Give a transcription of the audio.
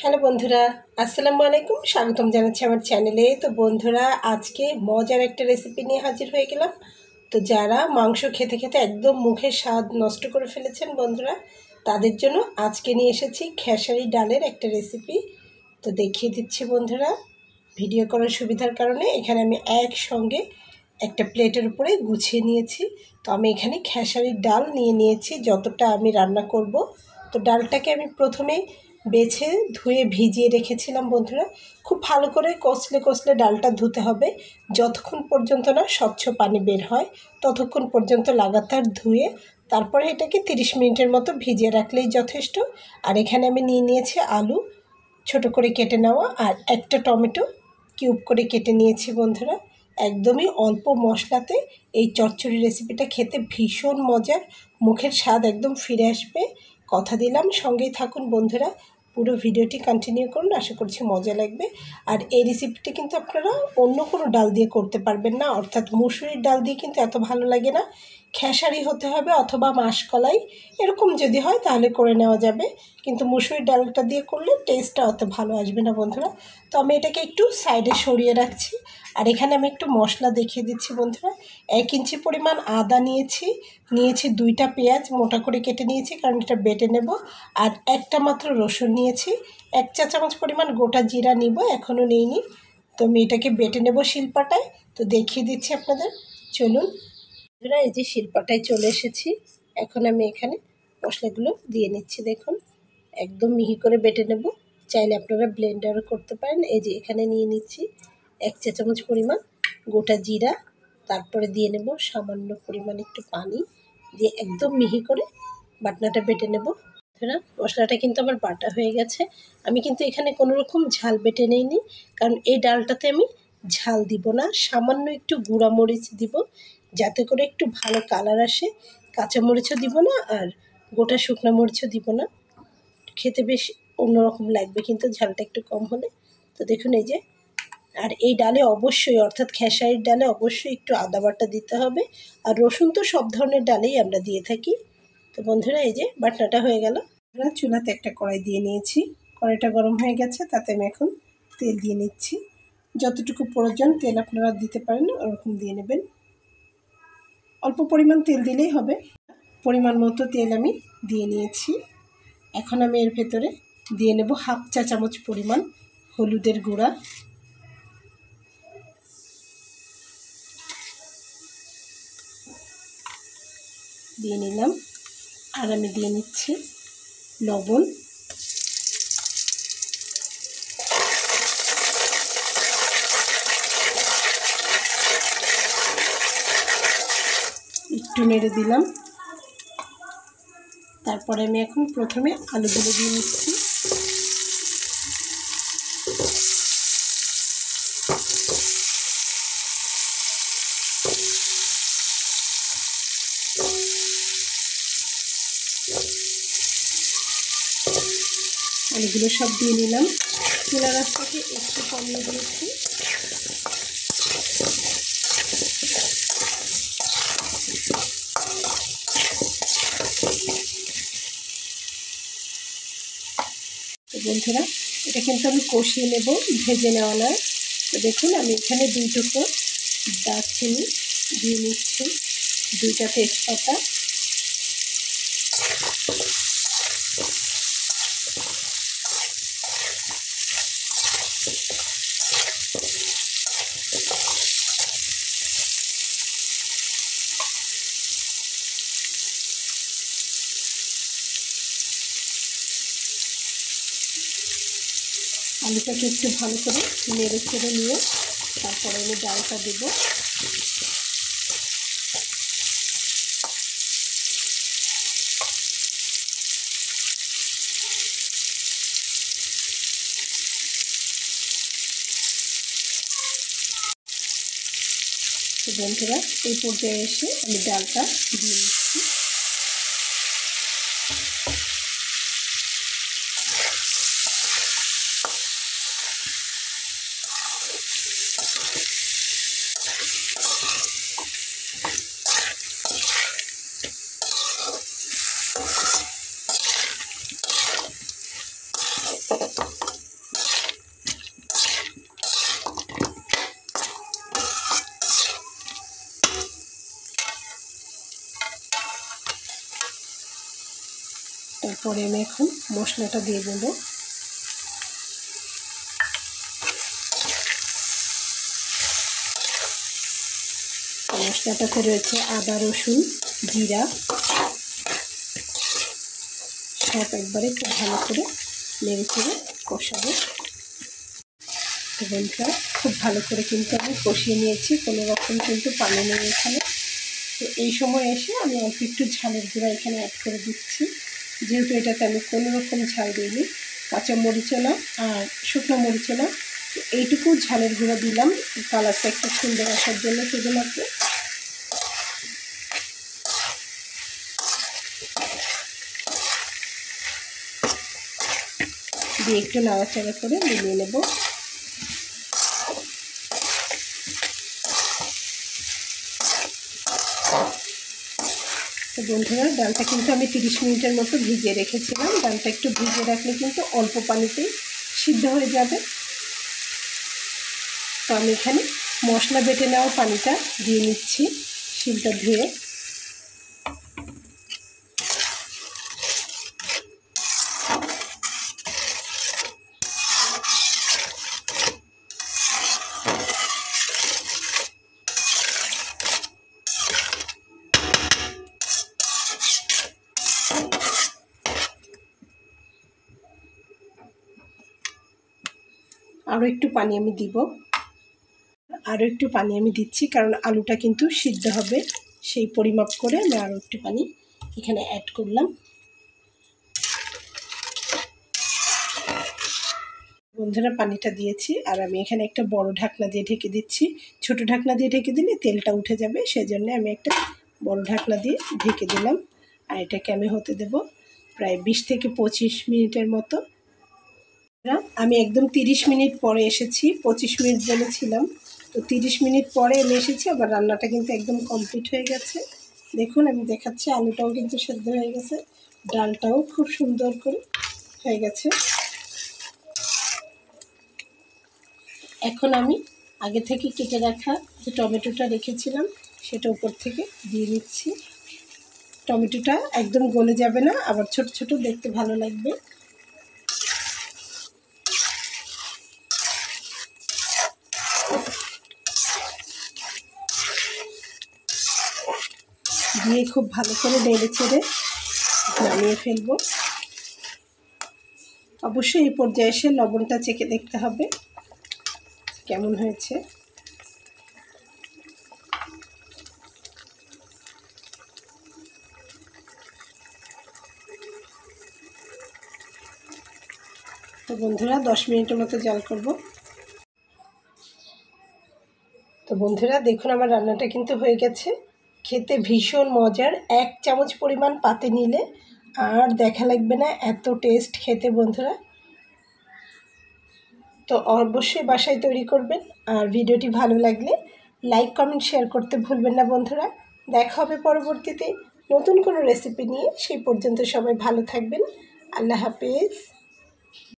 Hello বন্ধুরা, আসসালামু আলাইকুম। স্বাগতম জানাচ্ছি আমার চ্যানেলে। তো বন্ধুরা, আজকে মজার একটা রেসিপি নিয়ে হাজির হয়ে গেলাম। তো যারা মাংস খেতে খেতে একদম মুখের স্বাদ নষ্ট করে ফেলেছেন বন্ধুরা, তাদের জন্য আজকে নিয়ে এসেছি খেসারি ডালের একটা রেসিপি। তো দেখিয়ে দিচ্ছি বন্ধুরা, ভিডিও করার সুবিধার কারণে এখানে আমি একসঙ্গে একটা প্লেটের উপরে গুছিয়ে নিয়েছি। তো আমি এখানে খেসারির ডাল নিয়ে নিয়েছি যতটা আমি রান্না করব। তো ডালটাকে আমি প্রথমে বেছে ধুয়ে ভিজিয়ে রেখেছিলাম বন্ধুরা। খুব ভালো করে কষলে ডালটা ধুতে হবে, যতক্ষণ পর্যন্ত না স্বচ্ছ পানি বের হয় ততক্ষণ পর্যন্ত লাগাতার ধুয়ে তারপরে এটাকে 30 মিনিটের মতো ভিজিয়ে রাখলেই যথেষ্ট। আর এখানে আমি নিয়ে নিয়েছি আলু ছোট করে কেটে নেওয়া, আর একটা টমেটো কিউব করে কেটে নিয়েছি বন্ধুরা। একদমই অল্প মশলাতে এই চচ্চড়ি রেসিপিটা খেতে ভীষণ মজার, মুখের স্বাদ একদম ফিরে আসবে। কথা দিলাম, সঙ্গেই থাকুন বন্ধুরা, পুরো ভিডিওটি কন্টিনিউ করুন, আশা করছি মজা লাগবে। আর এই রেসিপিটি কিন্তু আপনারা অন্য কোনো ডাল দিয়ে করতে পারবেন না, অর্থাৎ মুসুরির ডাল দিয়ে কিন্তু এত ভালো লাগে না। খেসারি হতে হবে অথবা মাসকলাই, এরকম যদি হয় তাহলে করে নেওয়া যাবে, কিন্তু মুসুরির ডালটা দিয়ে করলে টেস্টটা অত ভালো আসবে না বন্ধুরা। তো আমি এটাকে একটু সাইডে সরিয়ে রাখছি। আর এখানে আমি একটু মশলা দেখিয়ে দিচ্ছি বন্ধুরা। 1 ইঞ্চি পরিমাণ আদা নিয়েছি, 2টা পেঁয়াজ মোটা করে কেটে নিয়েছি কারণ এটা বেটে নেব। আর একটা মাত্র রসুন নিয়েছি, 1 চা চামচ পরিমাণ গোটা জিরা নিব, এখনও নিইনি। তো আমি এটাকে বেটে নেব শিলপাটায়। তো দেখিয়ে দিচ্ছি আপনাদের, চলুন বন্ধুরা। এই যে শিলপাটায় চলে এসেছি, এখন আমি এখানে মশলাগুলো দিয়ে নিচ্ছি। দেখুন, একদম মিহি করে বেটে নেব, চাইলে আপনারা ব্লেন্ডারও করতে পারেন। এই যে এখানে নিয়ে নিচ্ছি 1 চা চামচ পরিমাণ গোটা জিরা, তারপরে দিয়ে নেব সামান্য পরিমাণ একটু পানি দিয়ে একদম মিহি করে বাটনাটা বেটে নেব। মশলাটা কিন্তু আমার বাটা হয়ে গেছে। আমি কিন্তু এখানে কোনো রকম ঝাল বেটে নেইনি, কারণ এই ডালটাতে আমি ঝাল দিব না, সামান্য একটু গুঁড়া মরিচ দিব যাতে করে একটু ভালো কালার আসে। কাঁচা মরিচও দিব না আর গোটা শুকনো মরিচও দিব না, খেতে বেশ অন্যরকম লাগবে কিন্তু ঝালটা একটু কম হলে। তো দেখুন এই যে, আর এই ডালে অবশ্যই, অর্থাৎ খেসারির ডালে অবশ্যই একটু আদা বাটা দিতে হবে। আর রসুন তো সব ধরনের ডালেই আমরা দিয়ে থাকি। তো বন্ধুরা, এই যে বাটনাটা হয়ে গেল। চুলাতে একটা কড়াই দিয়ে নিয়েছি, কড়াইটা গরম হয়ে গেছে, তাতে আমি এখন তেল দিয়ে নিচ্ছি। যতটুকু প্রয়োজন তেল আপনারা দিতে পারেন ওরকম দিয়ে নেবেন, অল্প পরিমাণ তেল দিলেই হবে। পরিমাণ মতো তেল আমি দিয়ে নিয়েছি। এখন আমি এর ভেতরে দিয়ে নেব 1/2 চা চামচ পরিমাণ হলুদের গুঁড়া, দিয়ে নিলাম। আর আমি দিয়ে নিচ্ছি লবণ, একটু নেড়ে দিলাম। তারপরে আমি এখন প্রথমে আলুগুলো দিয়ে নিচ্ছি। আলুগুলো সব দিয়ে নিলাম। চুলার আঁচটাকে একটু কমিয়ে দিয়েছি। তো বন্ধুরা, এটা কিন্তু আমি কষিয়ে নেব, ভেজে নেওয়া নয়। তো দেখুন, আমি এখানে 2 টুকরো দারচিনি দিয়ে নিচ্ছি, 2টা তেজপাতা, আলুটাকে একটু ভালো করে নেড়ে চেড়ে নিয়ে তারপরে আমি ডালটা দেবো। তো বন্ধুরা, এই পর্যায়ে এসে আমি ডালটা দিয়ে নিচ্ছি। তারপরে আমি এখন মশলাটা দিয়ে দেবো। মশলাটাতে রয়েছে আদা, রসুন, জিরা, সব একবারে খুব ভালো করে নেড়ে চেড়ে কষাবো। তো বন্ধুরা খুব ভালো করে কিন্তু আমি কষিয়ে নিয়েছি, কোনো রকম কিন্তু পানি নেই এখানে। তো এই সময় এসে আমি অল্প একটু ঝালের গুঁড়া এখানে অ্যাড করে দিচ্ছি, যেহেতু এটাতে আমি কোনো রকম ঝাল দিইনি, কাঁচা মরিচও না আর শুকনো মরিচও না। তো এইটুকু ঝালের গুঁড়া দিলাম কালারটা একটু সুন্দর আসার জন্য শুধুমাত্র। দিয়ে একটু নাড়াচাড়া করে মিলিয়ে নেব। তো বন্ধুরা ডালটা কিন্তু আমি 30 মিনিটের মতো ভিজিয়ে রেখেছিলাম। ডালটা একটু ভিজিয়ে রাখলে কিন্তু অল্প পানিতেই সিদ্ধ হয়ে যাবে। তো আমি এখানে মশলা বেটে নেওয়া পানিটা দিয়ে নিচ্ছি শিলটা ধুয়ে। আরও একটু পানি আমি দিব, আরও একটু পানি আমি দিচ্ছি, কারণ আলুটা কিন্তু সিদ্ধ হবে, সেই পরিমাপ করে আমি আরও একটু পানি এখানে অ্যাড করলাম। বন্ধুরা পানিটা দিয়েছি, আর আমি এখানে একটা বড় ঢাকনা দিয়ে ঢেকে দিচ্ছি। ছোট ঢাকনা দিয়ে ঢেকে দিলে তেলটা উঠে যাবে, সেজন্য আমি একটা বড় ঢাকনা দিয়ে ঢেকে দিলাম। আর এটাকে আমি হতে দেব প্রায় 20 থেকে 25 মিনিটের মতো। আমি একদম 30 মিনিট পরে এসেছি, 25 মিনিট বলেছিলাম, তো 30 মিনিট পরে আমি এসেছি। আবার রান্নাটা কিন্তু একদম কমপ্লিট হয়ে গেছে। দেখুন আমি দেখাচ্ছি, আলুটাও কিন্তু সেদ্ধ হয়ে গেছে, ডালটাও খুব সুন্দর করে হয়ে গেছে। এখন আমি আগে থেকে কেটে রাখা যে টমেটোটা রেখেছিলাম সেটা উপর থেকে দিয়ে দিচ্ছি। টমেটোটা একদম গলে যাবে না, আবার ছোট ছোট দেখতে ভালো লাগবে। দিয়ে খুব ভালো করে নেড়ে চেড়ে নামিয়ে ফেলবো। অবশ্যই এই পর্যায়ে এসে লবণটা চেখে দেখতে হবে কেমন হয়েছে। তো বন্ধুরা 10 মিনিটের মতো জাল করব। তো বন্ধুরা দেখুন আমার রান্নাটা কিন্তু হয়ে গেছে, খেতে ভীষণ মজার। 1 চামচ পরিমাণ পাতে নিলে আর দেখা লাগবে না, এত টেস্ট খেতে বন্ধুরা। তো অবশ্যই বাসায় তৈরি করবেন। আর ভিডিওটি ভালো লাগলে লাইক, কমেন্ট, শেয়ার করতে ভুলবেন না বন্ধুরা। দেখা হবে পরবর্তীতে নতুন কোনো রেসিপি নিয়ে। সেই পর্যন্ত সবাই ভালো থাকবেন। আল্লাহ হাফেজ।